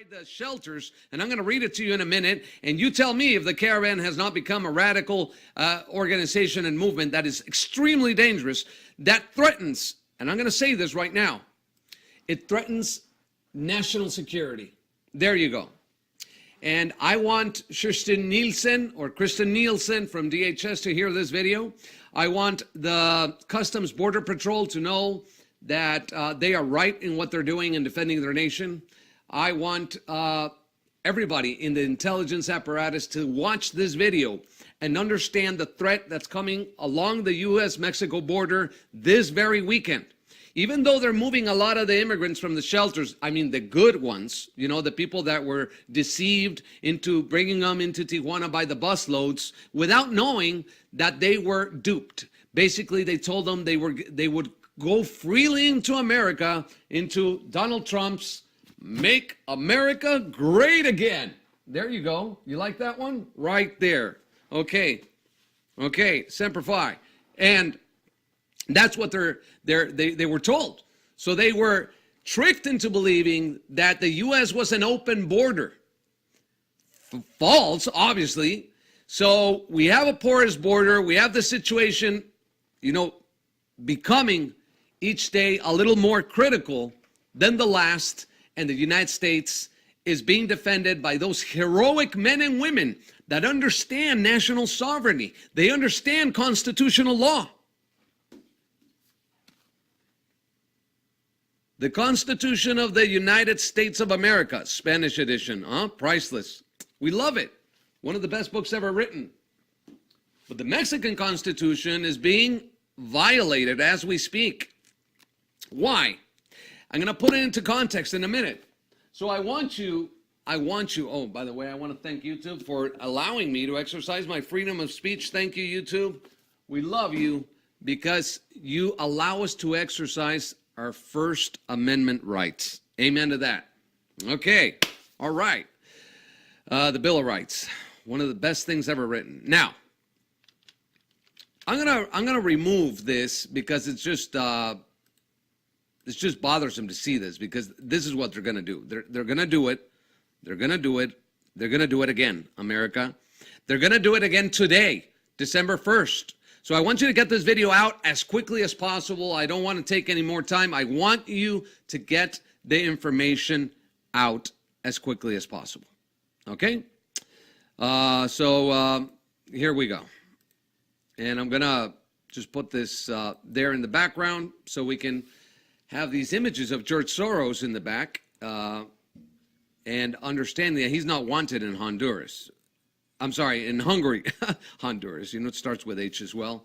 The shelters, and I'm going to read it to you in a minute, and you tell me if the caravan has not become a radical organization and movement that is extremely dangerous, that threatens, and I'm going to say this right now, it threatens national security. There you go. And I want Kristen Nielsen from DHS to hear this video. I want the Customs Border Patrol to know that they are right in what they're doing in defending their nation. I want everybody in the intelligence apparatus to watch this video and understand the threat that's coming along the U.S.-Mexico border this very weekend. Even though they're moving a lot of the immigrants from the shelters, I mean the good ones, you know, the people that were deceived into bringing them into Tijuana by the busloads without knowing that they were duped. Basically, they told them they would go freely into America, into Donald Trump's Make America Great Again. There you go. You like that one? Right there. Okay. Semper Fi. And that's what they were told. So they were tricked into believing that the U.S. was an open border. False, obviously. So we have a porous border. We have the situation, you know, becoming each day a little more critical than the last. And the United States is being defended by those heroic men and women that understand national sovereignty. They understand constitutional law. The Constitution of the United States of America, Spanish edition, priceless. We love it. One of the best books ever written. But the Mexican Constitution is being violated as we speak. Why? I'm going to put it into context in a minute. So I want you, oh, by the way, I want to thank YouTube for allowing me to exercise my freedom of speech. Thank you, YouTube. We love you because you allow us to exercise our First Amendment rights. Amen to that. Okay, all right. The Bill of Rights, one of the best things ever written. Now, I'm gonna remove this because it's just bothersome to see this, because this is what they're going to do. They're going to do it. They're going to do it. They're going to do it again, America. They're going to do it again today, December 1st. So I want you to get this video out as quickly as possible. I don't want to take any more time. I want you to get the information out as quickly as possible. Okay? So here we go. And I'm going to just put this there in the background so we can have these images of George Soros in the back and understand that he's not wanted in Honduras. I'm sorry, in Hungary. Honduras, you know, it starts with H as well.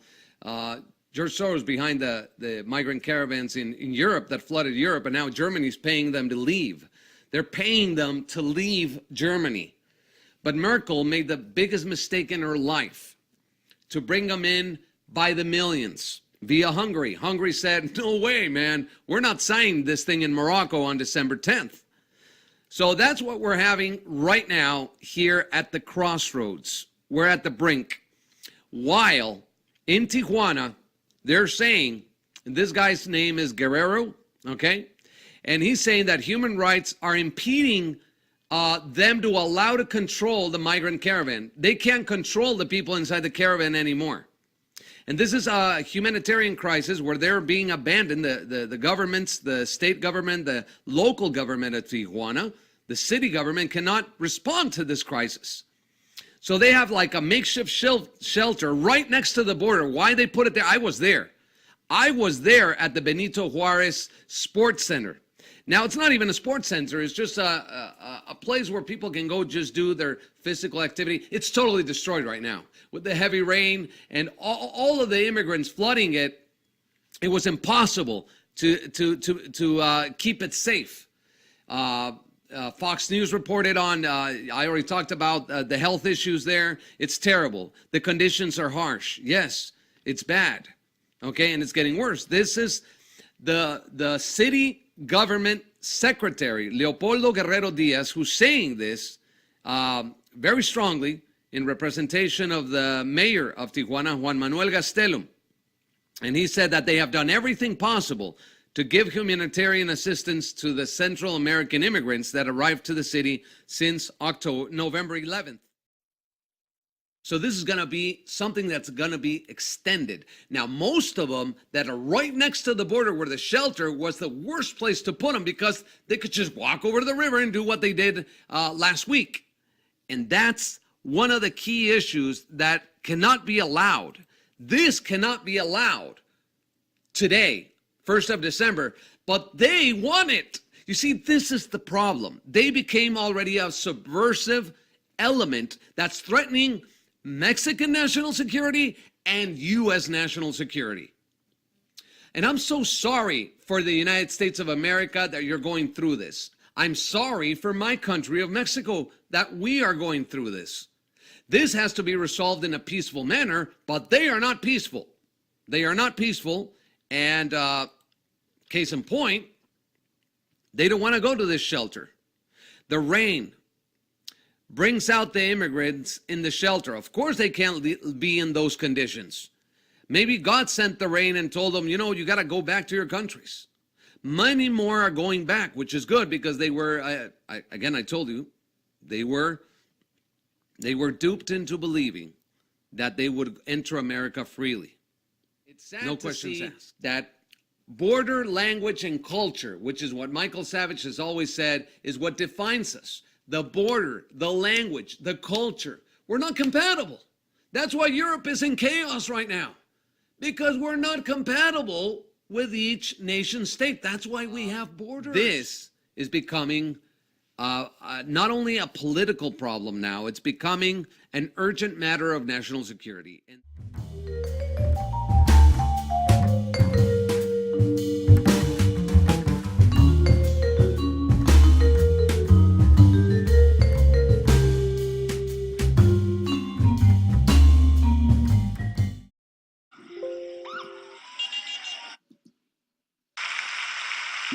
George Soros behind the migrant caravans in Europe that flooded Europe, and now Germany's paying them to leave. They're paying them to leave Germany. But Merkel made the biggest mistake in her life to bring them in by the millions via Hungary. Hungary said, no way, man. We're not signing this thing in Morocco on December 10th. So that's what we're having right now here at the crossroads. We're at the brink. While in Tijuana, they're saying, and this guy's name is Guerrero, okay? And he's saying that human rights are impeding them to allow to control the migrant caravan. They can't control the people inside the caravan anymore. And this is a humanitarian crisis where they're being abandoned. The governments, the state government, the local government of Tijuana, the city government cannot respond to this crisis. So they have like a makeshift shelter right next to the border. Why they put it there? I was there. I was there at the Benito Juarez Sports Center. Now, it's not even a sports center. It's just a place where people can go just do their physical activity. It's totally destroyed right now. With the heavy rain and all of the immigrants flooding it, it was impossible to keep it safe. Fox News reported on, I already talked about the health issues there. It's terrible. The conditions are harsh. Yes, it's bad. Okay, and it's getting worse. This is the city government secretary, Leopoldo Guerrero Diaz, who's saying this very strongly in representation of the mayor of Tijuana, Juan Manuel Gastelum. And he said that they have done everything possible to give humanitarian assistance to the Central American immigrants that arrived to the city since November 11th. So this is going to be something that's going to be extended. Now, most of them that are right next to the border where the shelter was the worst place to put them because they could just walk over to the river and do what they did last week. And that's one of the key issues that cannot be allowed. This cannot be allowed today, 1st of December, but they want it. You see, this is the problem. They became already a subversive element that's threatening Mexican national security and U.S. national security. And I'm so sorry for the United States of America that you're going through this. I'm sorry for my country of Mexico that we are going through this. This has to be resolved in a peaceful manner, but they are not peaceful. They are not peaceful, and case in point, they don't want to go to this shelter. The rain brings out the immigrants in the shelter. Of course they can't be in those conditions. Maybe God sent the rain and told them, you know, you got to go back to your countries. Many more are going back, which is good because they were, again, I told you, they were duped into believing that they would enter America freely. It's sad no questions asked. That border, language, and culture, which is what Michael Savage has always said, is what defines us. The border, the language, the culture. We're not compatible. That's why Europe is in chaos right now. Because we're not compatible with each nation state. That's why we have borders. This is becoming not only a political problem now, it's becoming an urgent matter of national security.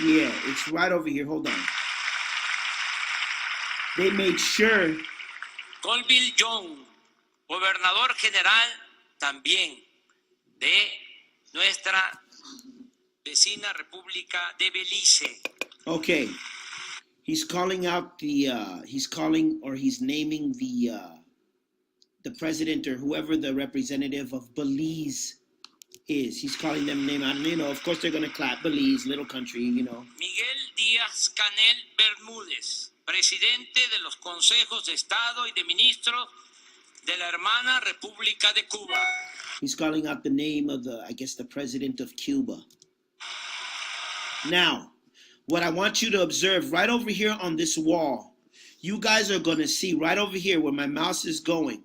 Yeah, it's right over here. Hold on. They made sure. Colville Young, gobernador general también de nuestra vecina República de Belice. Okay. He's calling out the he's naming the president or whoever the representative of Belize is. He's calling them name. And, you know, of course they're going to clap. Belize, little country, you know. Miguel Díaz-Canel Bermúdez, presidente de los consejos de Estado y de ministros de la hermana República de Cuba. He's calling out the name of the president of Cuba. Now, what I want you to observe right over here on this wall, you guys are going to see right over here where my mouse is going,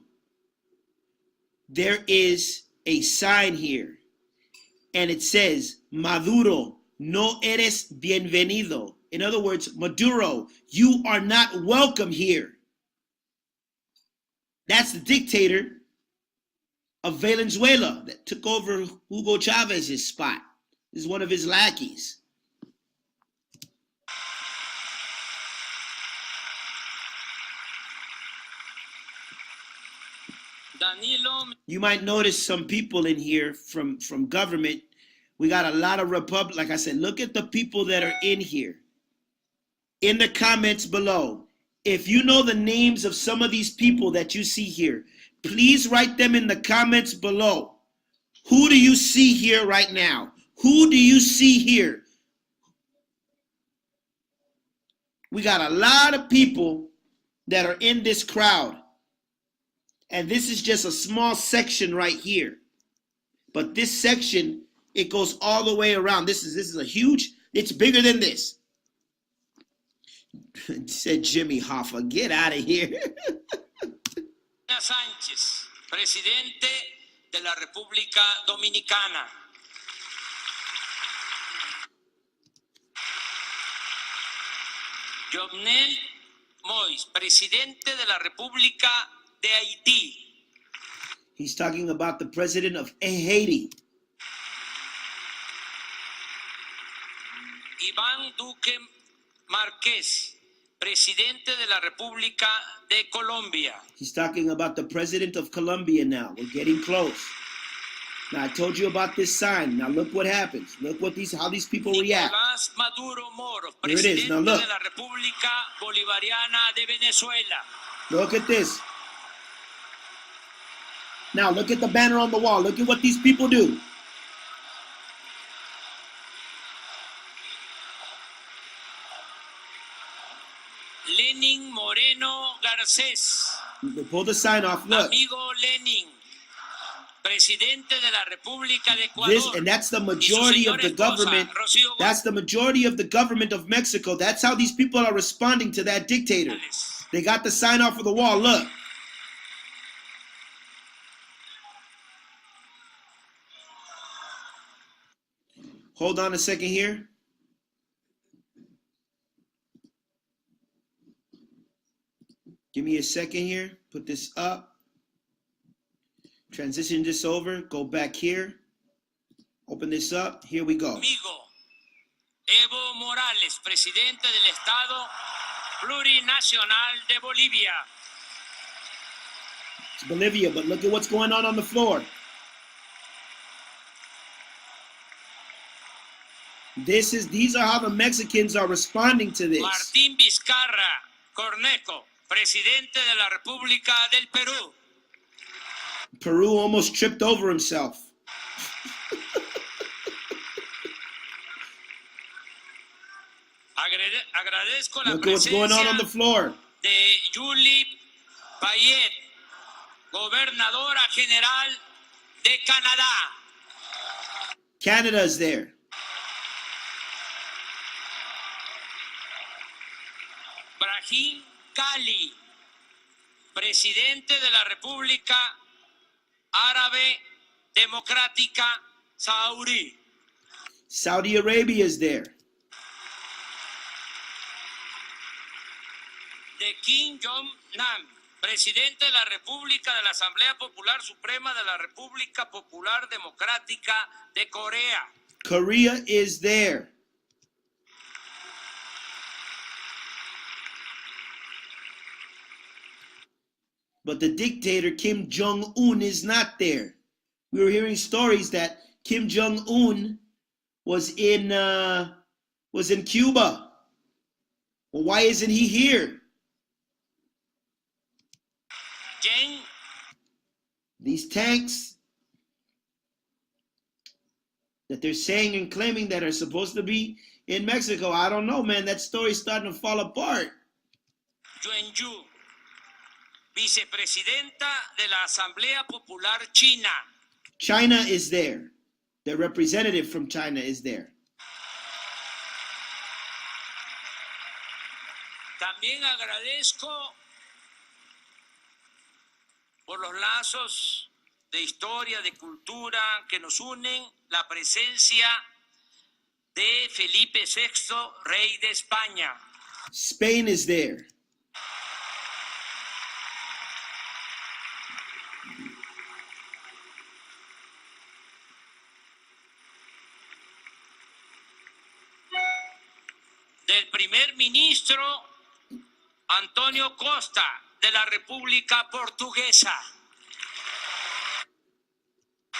there is a sign here. And it says, Maduro, no eres bienvenido. In other words, Maduro, you are not welcome here. That's the dictator of Venezuela that took over Hugo Chavez's spot. This is one of his lackeys. Danilo You might notice some people in here from government. We got a lot of like I said, look at the people that are in here. In the comments below, if you know the names of some of these people that you see here, please write them in the comments below. Who do you see here right now? Who do you see here? We got a lot of people that are in this crowd. And this is just a small section right here. But this section, it goes all the way around. This is a huge, it's bigger than this. Said Jimmy Hoffa, get out of here. Sánchez, presidente de la República Dominicana. Jovenel Moïse, presidente de la República de Haití. He's talking about the president of Haiti. Iván Duque Márquez, presidente de la República de Colombia. He's talking about the president of Colombia now. We're getting close. Now I told you about this sign. Now look what happens. Look what how these people react. Nicolás Maduro Moro, Here it is. Now presidente look. de la República Bolivariana de Venezuela. Look at this. Now look at the banner on the wall. Look at what these people do. Lenin Moreno Garcés, They pull the sign off. Look. amigo Lenin, presidente de la República de Ecuador. This, and that's the majority of the government. That's the majority of the government of Mexico. That's how these people are responding to that dictator. They got the sign off of the wall. Look. Hold on a second here. Give me a second here. Put this up. Transition this over. Go back here. Open this up. Here we go. Amigo Evo Morales, presidente del Estado Plurinacional de Bolivia. It's Bolivia, but look at what's going on the floor. These are how the Mexicans are responding to this. Martín Vizcarra Cornejo, presidente de la República del Perú. Peru almost tripped over himself. Agradezco la Look at what's going on the presencia floor. de Julie Payet, gobernadora general de Canadá. Canada's there. Brahim Ghali, presidente de la República Árabe Democrática Saudí. Saudi Arabia is there. De Kim Jong-nam, presidente de la República de la Asamblea Popular Suprema de la República Popular Democrática de Corea. Korea is there. But the dictator Kim Jong-un is not there. We were hearing stories that Kim Jong-un was in Cuba. Well, why isn't he here? Jen These tanks that they're saying and claiming that are supposed to be in Mexico, I don't know, man. That story's starting to fall apart. Yuanyu, vicepresidenta de la Asamblea Popular China. China is there. The representative from China is there. También agradezco por los lazos de historia, de cultura que nos unen, la presencia de Felipe VI, rey de España. Spain is there. del primer ministro Antonio Costa de la República Portuguesa.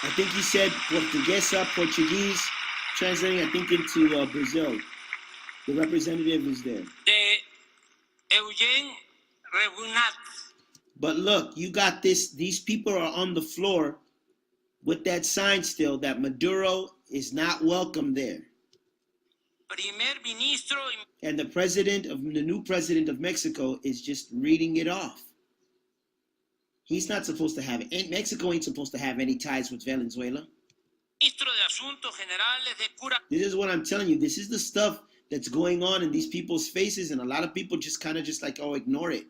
I think he said Portuguesa, Portuguese, translating, I think, into Brazil. The representative is there. De Eugene Rebunat. But look, you got this. These people are on the floor with that sign still that Maduro is not welcome there. Primer ministro. And the new president of Mexico is just reading it off. He's not supposed to have it. Mexico ain't supposed to have any ties with Venezuela. Ministro de Asuntos Generales de Cura. This is what I'm telling you. This is the stuff that's going on in these people's faces, and a lot of people just kind of just like, oh, ignore it.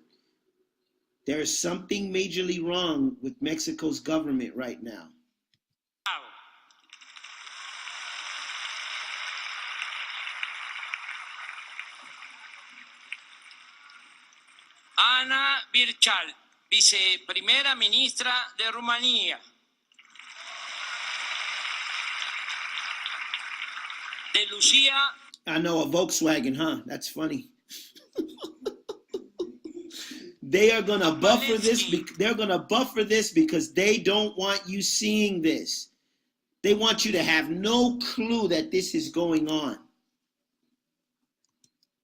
There is something majorly wrong with Mexico's government right now. Ana Birchal, viceprimera ministra de Rumanía. De Lucía. I know, a Volkswagen, huh? That's funny. They are gonna buffer this. They're gonna buffer this because they don't want you seeing this. They want you to have no clue that this is going on.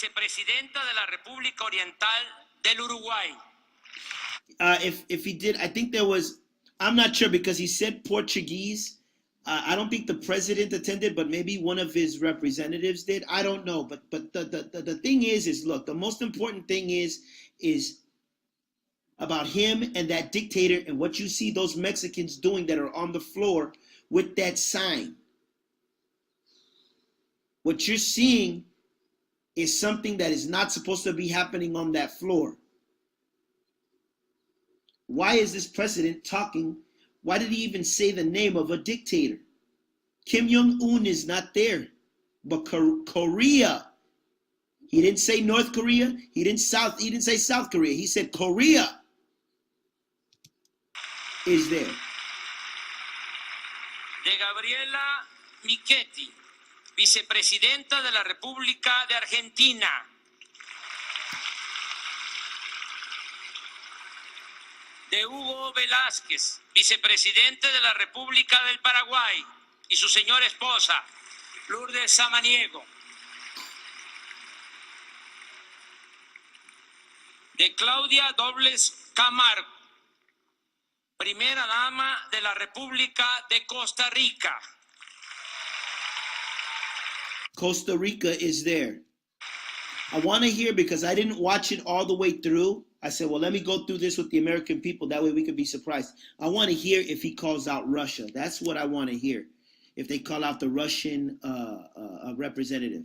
Vicepresidenta de la República Oriental del Uruguay. If he did, I think there was. I'm not sure because he said Portuguese. I don't think the president attended, but maybe one of his representatives did. I don't know, but the thing is look, the most important thing is about him and that dictator and what you see those Mexicans doing that are on the floor with that sign. What you're seeing is something that is not supposed to be happening on that floor. Why is this president talking? Why did he even say the name of a dictator? Kim Jong-un is not there, but Korea. He didn't say North Korea. He didn't say South Korea. He said Korea is there. De Gabriela Michetti, vicepresidenta de la República de Argentina. De Hugo Velázquez, vicepresidente de la República del Paraguay, y su señora esposa, Lourdes Samaniego. De Claudia Dobles Camargo, primera dama de la República de Costa Rica. Costa Rica is there. I want to hear, because I didn't watch it all the way through. I said, well, let me go through this with the American people. That way we could be surprised. I want to hear if he calls out Russia. That's what I want to hear. If they call out the Russian representative.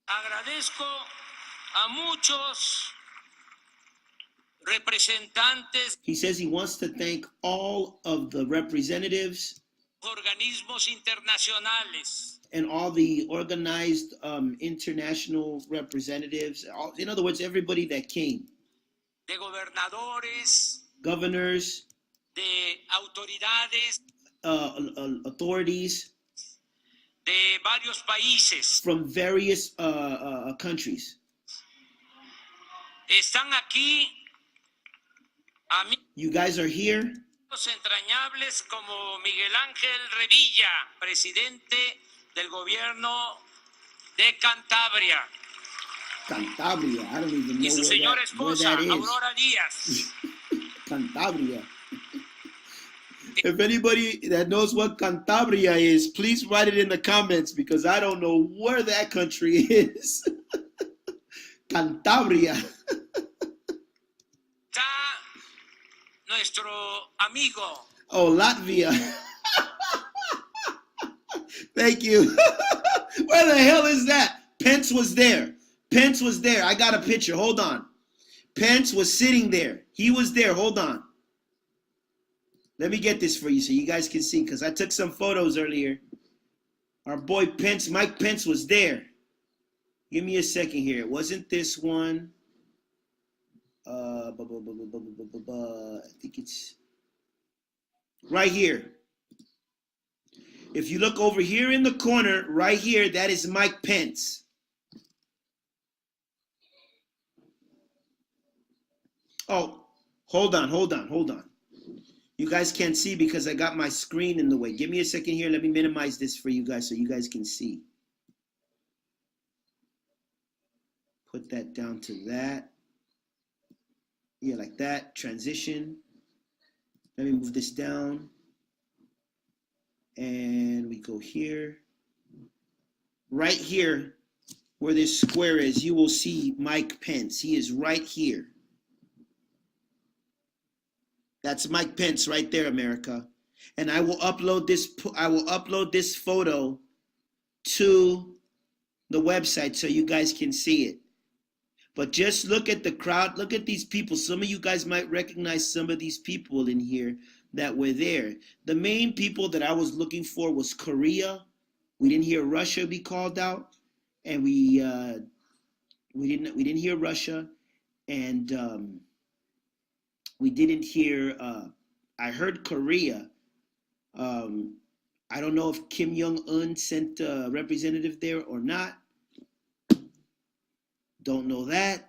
Agradezco a muchos representantes. He says he wants to thank all of the representatives. Organismos internacionales. And all the organized international representatives. In other words, everybody that came. De gobernadores, governors, de autoridades, authorities, de varios países. From various countries. Están aquí you guys are here. Entrañables como Miguel Ángel Revilla, presidente del gobierno de Cantabria. Cantabria, I don't even know y su señora esposa, where that is. Aurora Díaz. Cantabria. If anybody that knows what Cantabria is, please write it in the comments because I don't know where that country is. Cantabria. Está nuestro amigo. Oh, Latvia. Thank you. Where the hell is that? Pence was there. Pence was there. I got a picture. Hold on. Pence was sitting there. He was there. Hold on. Let me get this for you so you guys can see, because I took some photos earlier. Our boy Pence, Mike Pence, was there. Give me a second here. It wasn't this one. I think it's right here. If you look over here in the corner, right here, that is Mike Pence. Oh, hold on. You guys can't see because I got my screen in the way. Give me a second here. Let me minimize this for you guys so you guys can see. Put that down to that. Yeah, like that. Transition. Let me move this down. And we go here. Right here, where this square is, you will see Mike Pence. He is right here. That's Mike Pence right there, America. And I will upload this photo to the website so you guys can see it. But just look at the crowd. Look at these people. Some of you guys might recognize some of these people in here that were there. The main people that I was looking for was Korea. We didn't hear Russia be called out, and we didn't hear Russia, and we didn't hear. I heard Korea. I don't know if Kim Jong-un sent a representative there or not. Don't know that.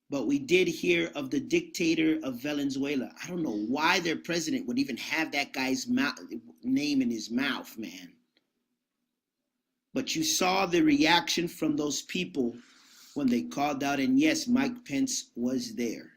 But we did hear of the dictator of Venezuela. I don't know why their president would even have that guy's name in his mouth, man. But you saw the reaction from those people when they called out, and yes, Mike Pence was there.